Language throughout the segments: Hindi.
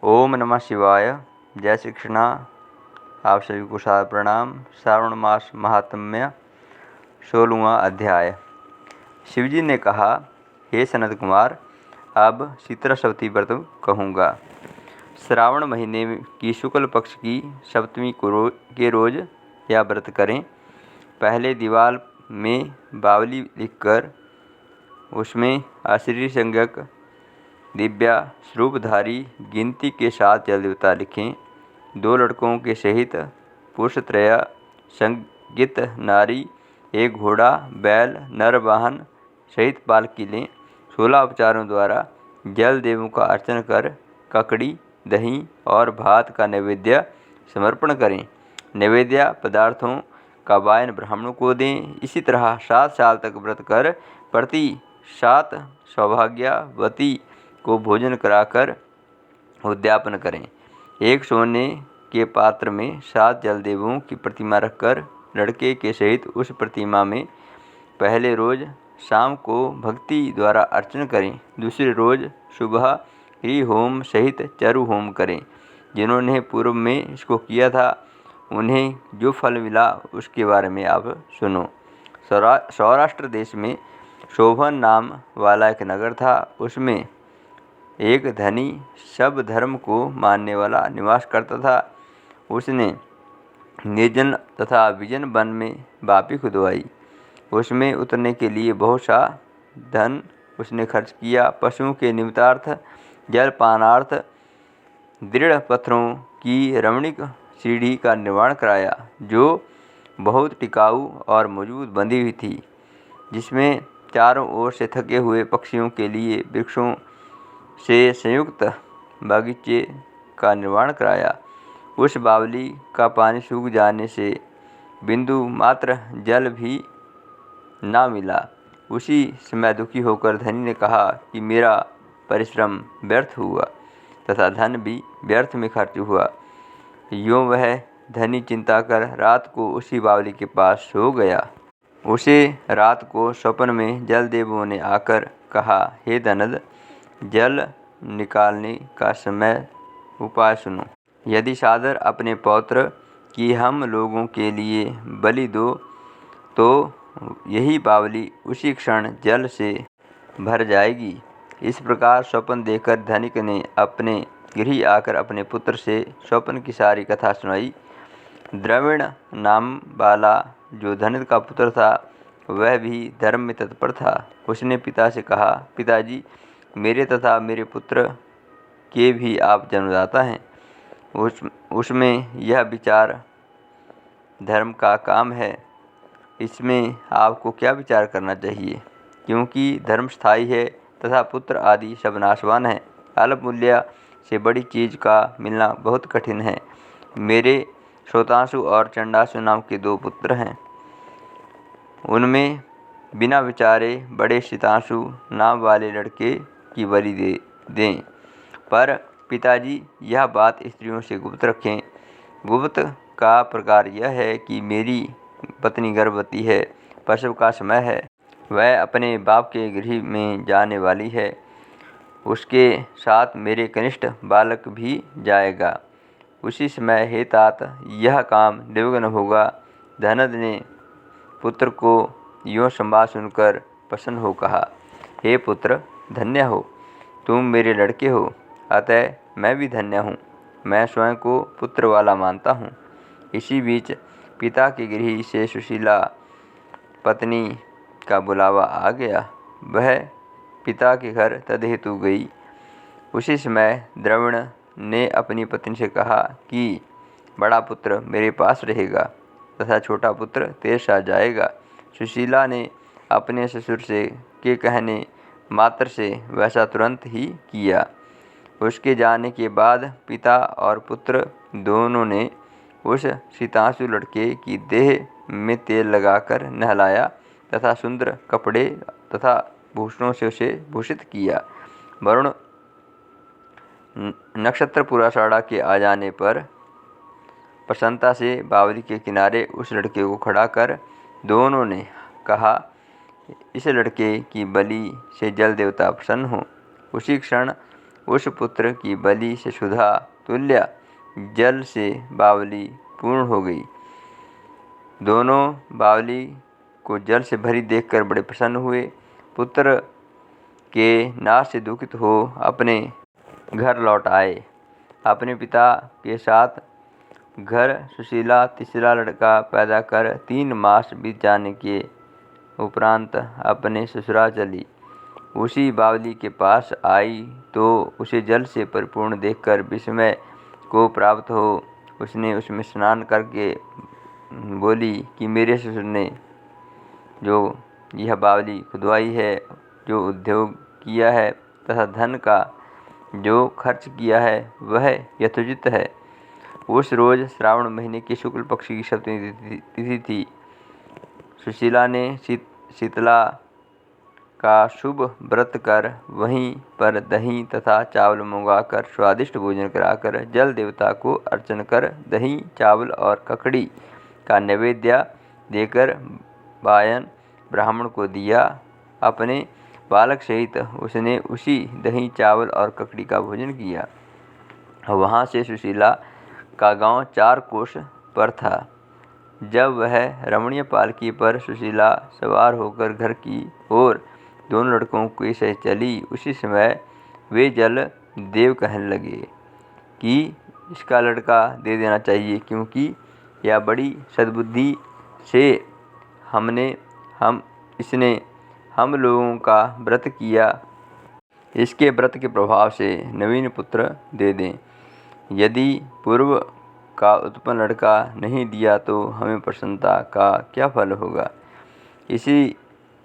ओम नमः शिवाय। जय श्री कृष्णा। आप सभी को सादर प्रणाम। श्रावण मास महात्म्य 16वां अध्याय। शिवजी ने कहा, हे सनत कुमार, अब शीतला सप्तमी व्रत कहूँगा। श्रावण महीने की शुक्ल पक्ष की सप्तमी के रोज यह व्रत करें। पहले दीवाल में बावली लिखकर उसमें अशरीरी संज्ञक दिव्या स्वरूपधारी गिनती के 7 जल देवता लिखें। 2 लड़कों के सहित पुरुष त्रय संगीत नारी, 1 घोड़ा बैल नर वाहन सहित पालकी लें। 16 उपचारों द्वारा जल देवों का अर्चन कर ककड़ी दही और भात का नैवेद्य समर्पण करें। नैवेद्य पदार्थों का वायन ब्राह्मणों को दें। इसी तरह 7 साल तक व्रत कर प्रति 7 सौभाग्यवती को भोजन कराकर उद्यापन करें। 1 सोने के पात्र में 7 जलदेवों की प्रतिमा रखकर लड़के के सहित उस प्रतिमा में पहले रोज शाम को भक्ति द्वारा अर्चन करें। दूसरे रोज सुबह ह्री होम सहित चरु होम करें। जिन्होंने पूर्व में इसको किया था उन्हें जो फल मिला उसके बारे में आप सुनो। सौराष्ट्र देश में शोभन नाम वाला एक नगर था। उसमें एक धनी सब धर्म को मानने वाला निवास करता था। उसने निर्जन तथा विजन वन में बापी खुदवाई। उसमें उतरने के लिए बहुत सा धन उसने खर्च किया। पशुओं के निमित्तार्थ जल पानार्थ दृढ़ पत्थरों की रमणीक सीढ़ी का निर्माण कराया, जो बहुत टिकाऊ और मजबूत बंधी हुई थी, जिसमें चारों ओर से थके हुए पक्षियों के लिए वृक्षों से संयुक्त बागीचे का निर्माण कराया। उस बावली का पानी सूख जाने से बिंदु मात्र जल भी ना मिला। उसी समय दुखी होकर धनी ने कहा कि मेरा परिश्रम व्यर्थ हुआ तथा धन भी व्यर्थ में खर्च हुआ। यूँ वह धनी चिंता कर रात को उसी बावली के पास सो गया। उसे रात को स्वप्न में जल देवों ने आकर कहा, हे धनद, जल निकालने का समय उपाय सुनो। यदि सादर अपने पौत्र की हम लोगों के लिए बलि दो तो यही बावली उसी क्षण जल से भर जाएगी। इस प्रकार स्वप्न देखकर धनिक ने अपने गृह आकर अपने पुत्र से स्वप्न की सारी कथा सुनाई। द्रविण नाम वाला जो धनिक का पुत्र था वह भी धर्म में तत्पर था। उसने पिता से कहा, पिताजी, मेरे तथा मेरे पुत्र के भी आप जन्मदाता हैं। उसमें यह विचार धर्म का काम है। इसमें आपको क्या विचार करना चाहिए, क्योंकि धर्म स्थायी है तथा पुत्र आदि सब नाशवान है। अल्प मूल्य से बड़ी चीज़ का मिलना बहुत कठिन है। मेरे श्रोतांशु और चंडासु नाम के 2 पुत्र हैं। उनमें बिना विचारे बड़े शीतांशु नाम वाले लड़के की बलि दे दें। पर पिताजी, यह बात स्त्रियों से गुप्त रखें। गुप्त का प्रकार यह है कि मेरी पत्नी गर्भवती है, प्रसव का समय है, वह अपने बाप के गृह में जाने वाली है। उसके साथ मेरे कनिष्ठ बालक भी जाएगा। उसी समय हे तात, यह काम निर्विघ्न होगा। धनद ने पुत्र को यों संवाद सुनकर प्रसन्न हो कहा, हे पुत्र, धन्य हो, तुम मेरे लड़के हो, अतः मैं भी धन्य हूँ। मैं स्वयं को पुत्र वाला मानता हूँ। इसी बीच पिता के गृह से सुशीला पत्नी का बुलावा आ गया। वह पिता के घर तदहेतु गई। उसी समय द्रविण ने अपनी पत्नी से कहा कि बड़ा पुत्र मेरे पास रहेगा तथा छोटा पुत्र तेरे साथ जाएगा। सुशीला ने अपने ससुर से के कहने मात्र से वैसा तुरंत ही किया। उसके जाने के बाद पिता और पुत्र दोनों ने उस शीतांशु लड़के की देह में तेल लगाकर नहलाया तथा सुंदर कपड़े तथा भूषणों से उसे भूषित किया। वरुण नक्षत्र पुराषाढ़ा के आ जाने पर प्रसन्नता से बावली के किनारे उस लड़के को खड़ा कर दोनों ने कहा, इस लड़के की बलि से जल देवता प्रसन्न हो। उसी क्षण उस पुत्र की बलि से सुधा तुल्य जल से बावली पूर्ण हो गई। दोनों बावली को जल से भरी देखकर बड़े प्रसन्न हुए। पुत्र के नाश से दुखित हो अपने घर लौट आए। अपने पिता के साथ घर सुशीला तीसरा लड़का पैदा कर 3 मास बीत जाने के उपरांत अपने ससुराल चली। उसी बावली के पास आई तो उसे जल से परिपूर्ण देखकर विस्मय को प्राप्त हो उसने उसमें स्नान करके बोली कि मेरे ससुर ने जो यह बावली खुदवाई है, जो उद्योग किया है तथा धन का जो खर्च किया है वह यथोचित है। उस रोज श्रावण महीने की शुक्ल पक्ष की सप्तमी तिथि थी। सुशीला ने शीतला का शुभ व्रत कर वहीं पर दही तथा चावल मंगवाकर स्वादिष्ट भोजन कराकर जल देवता को अर्चन कर दही चावल और ककड़ी का नैवेद्य देकर वायन ब्राह्मण को दिया। अपने बालक सहित उसने उसी दही चावल और ककड़ी का भोजन किया। वहाँ से सुशीला का गांव 4 कोस पर था। जब वह रमणीय पालकी पर सुशीला सवार होकर घर की ओर दोनों लड़कों के सहित चली, उसी समय वे जल देव कहने लगे कि इसका लड़का दे देना चाहिए, क्योंकि यह बड़ी सद्बुद्धि से इसने हम लोगों का व्रत किया। इसके व्रत के प्रभाव से नवीन पुत्र दे दें। यदि पूर्व का उत्पन्न लड़का नहीं दिया तो हमें प्रसन्नता का क्या फल होगा। इसी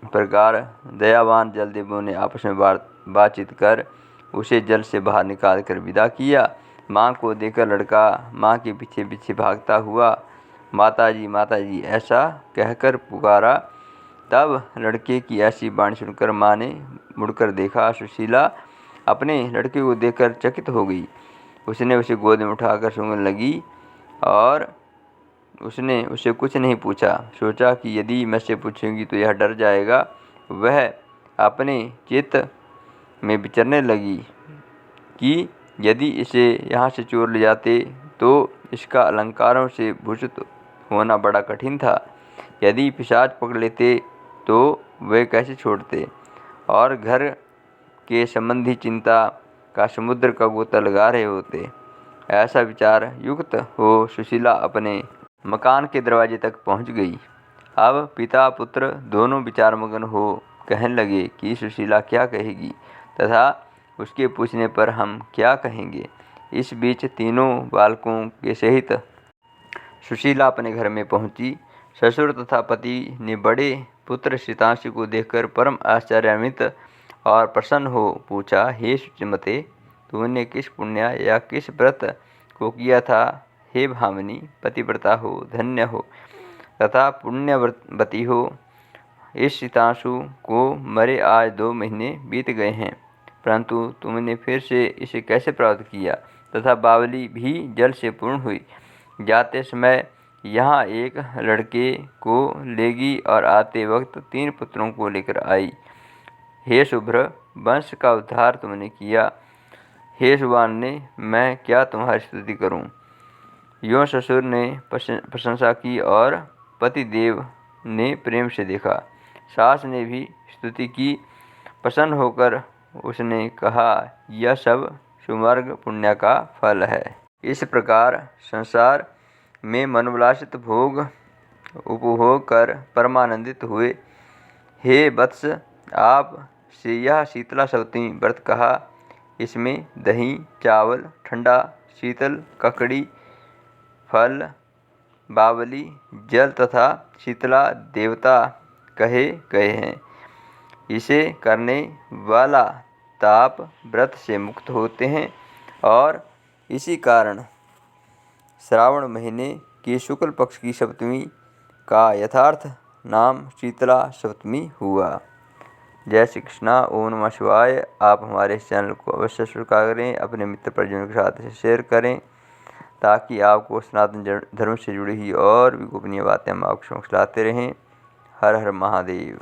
प्रकार दयावान जलदेवों ने आपस में बातचीत कर उसे जल से बाहर निकाल कर विदा किया। माँ को देखकर लड़का माँ के पीछे पीछे भागता हुआ माताजी ऐसा कहकर पुकारा। तब लड़के की ऐसी वाणी सुनकर माँ ने मुड़कर देखा। सुशीला अपने लड़के को देखकर चकित हो गई। उसने उसे गोद में उठाकर सूंघने लगी और उसने उसे कुछ नहीं पूछा। सोचा कि यदि मैं से पूछूंगी तो यह डर जाएगा। वह अपने चित्त में विचरने लगी कि यदि इसे यहाँ से चोर ले जाते तो इसका अलंकारों से भूषित होना बड़ा कठिन था। यदि पिशाच पकड़ लेते तो वे कैसे छोड़ते, और घर के संबंधी चिंता का समुद्र का गोता लगा रहे होते। ऐसा विचार युक्त हो सुशीला अपने मकान के दरवाजे तक पहुंच गई। अब पिता पुत्र दोनों विचारमग्न हो कहने लगे कि सुशीला क्या कहेगी तथा उसके पूछने पर हम क्या कहेंगे। इस बीच तीनों बालकों के सहित सुशीला अपने घर में पहुंची। ससुर तथा पति ने बड़े पुत्र शीतांशु को देखकर परम आश्चर्यान्वित और प्रसन्न हो पूछा, हे शुचिमते, तूने किस पुण्य या किस व्रत को किया था। हे भामिनी, पतिव्रता हो, धन्य हो तथा पुण्यवती हो। इस शीतांशु को मरे आज 2 महीने बीत गए हैं, परंतु तुमने फिर से इसे कैसे प्राप्त किया तथा बावली भी जल से पूर्ण हुई। जाते समय यहाँ एक लड़के को लेगी और आते वक्त 3 पुत्रों को लेकर आई। हे शुभ्र, वंश का उद्धार तुमने किया। हे सुवान्य, मैं क्या तुम्हारी स्तुति करूं। यों ससुर ने प्रशंसा की और पतिदेव ने प्रेम से देखा। सास ने भी स्तुति की। प्रसन्न होकर उसने कहा, यह सब सुमार्ग पुण्य का फल है। इस प्रकार संसार में मनोल्लासित भोग उपभोग कर परमानंदित हुए। हे वत्स, आप से यह शीतला सप्तमी व्रत कहा। इसमें दही चावल, ठंडा शीतल ककड़ी, फल, बावली, जल तथा शीतला देवता कहे गए हैं। इसे करने वाला ताप व्रत से मुक्त होते हैं और इसी कारण श्रावण महीने की शुक्ल पक्ष की सप्तमी का यथार्थ नाम शीतला सप्तमी हुआ। जय श्री कृष्णा। ओम नमः शिवाय। आप हमारे इस चैनल को अवश्य सब्सक्राइब करें, अपने मित्र परिजनों के साथ इसे शेयर करें, ताकि आपको सनातन धर्म से जुड़ी हुई और भी गोपनीय बातें हम आपको समक्ष लाते रहें। हर हर महादेव।